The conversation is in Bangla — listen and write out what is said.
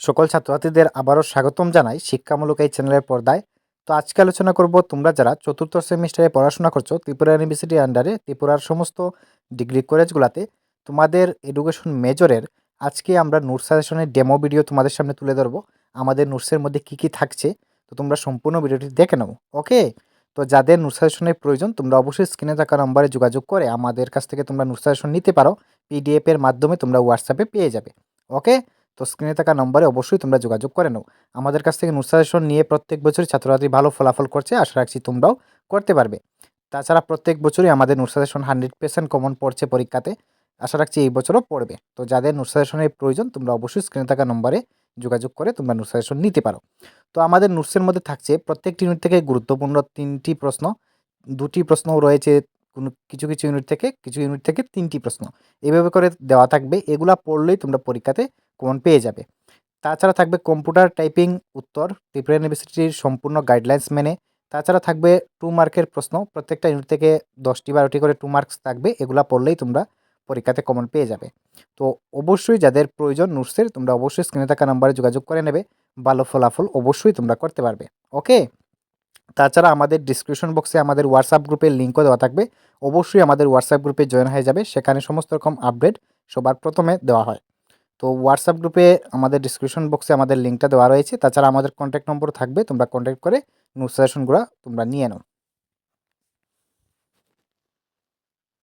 সকল ছাত্রছাত্রীদের আবারও স্বাগতম জানাই শিক্ষামূলক এই চ্যানেলের পর্দায়। তো আজকে আলোচনা করব তোমরা যারা চতুর্থ সেমিস্টারে পড়াশোনা করছো ত্রিপুরা ইউনিভার্সিটির আন্ডারে ত্রিপুরার সমস্ত ডিগ্রি কলেজগুলোতে তোমাদের এডুকেশন মেজরের আজকে আমরা নোট সাজেশনের ডেমো ভিডিও তোমাদের সামনে তুলে ধরবো। আমাদের নোটসের মধ্যে কী কী থাকছে তো তোমরা সম্পূর্ণ ভিডিওটি দেখে নাও। ওকে, তো যাদের নোট সাজেশনের প্রয়োজন তোমরা অবশ্যই স্ক্রিনে থাকা নম্বরে যোগাযোগ করে আমাদের কাছ থেকে তোমরা নোট সাজেশন নিতে পারো। পিডিএফ এর মাধ্যমে তোমরা হোয়াটসঅ্যাপে পেয়ে যাবে। ওকে, তো স্ক্রিনে থাকা নম্বরে অবশ্যই তোমরা যোগাযোগ করে নাও। আমাদের কাছ থেকে নোট সাজেশন নিয়ে প্রত্যেক বছরই ছাত্রছাত্রী ভালো ফলাফল করছে, আশা রাখছি তোমরাও করতে পারবে। তাছাড়া প্রত্যেক বছরই আমাদের নোট সাজেশন 100% কমন পড়ছে পরীক্ষাতে, আশা রাখছি এই বছরও পড়বে। তো যাদের নোট সাজেশনের প্রয়োজন তোমরা অবশ্যই স্ক্রিনে থাকা নম্বরে যোগাযোগ করে তোমরা নোট সাজেশন নিতে পারো। তো আমাদের নোটসের মধ্যে থাকছে প্রত্যেকটি ইউনিট থেকে গুরুত্বপূর্ণ 3টি প্রশ্ন, 2টি প্রশ্ন রয়েছে কোনো কিছু কিছু ইউনিট থেকে, কিছু ইউনিট থেকে 3টি প্রশ্ন, এভাবে করে দেওয়া থাকবে। এগুলা পড়লেই তোমরা পরীক্ষাতে কমন পেয়ে যাবে। তাছাড়া থাকবে কম্পিউটার টাইপিং উত্তর ত্রিপুরা ইউনিভার্সিটির সম্পূর্ণ গাইডলাইন্স মেনে। তাছাড়া থাকবে 2 মার্কের প্রশ্ন, প্রত্যেকটা ইউনিট থেকে 10টি-12টি করে 2 মার্কস থাকবে। এগুলা পড়লেই তোমরা পরীক্ষাতে কমন পেয়ে যাবে। তো অবশ্যই যাদের প্রয়োজন নোটসের তোমরা অবশ্যই স্ক্রিনে থাকা নাম্বারে যোগাযোগ করে নেবে। ভালো ফলাফল অবশ্যই তোমরা করতে পারবে। ওকে, তাছাড়া আমাদের ডিসক্রিপশন বক্সে আমাদের হোয়াটসঅ্যাপ গ্রুপের লিঙ্কও দেওয়া থাকবে। অবশ্যই আমাদের হোয়াটসঅ্যাপ গ্রুপে জয়েন হয়ে যাবে, সেখানে সমস্ত রকম আপডেট সবার প্রথমে দেওয়া হয়। তো হোয়াটসঅ্যাপ গ্রুপে আমাদের ডিসক্রিপশন বক্সে আমাদের লিঙ্কটা দেওয়া রয়েছে। তাছাড়া আমাদের কন্ট্যাক্ট নম্বর থাকবে, তোমরা কন্ট্যাক্ট করে নোট সাজেশনগুলো তোমরা নিয়ে নাও।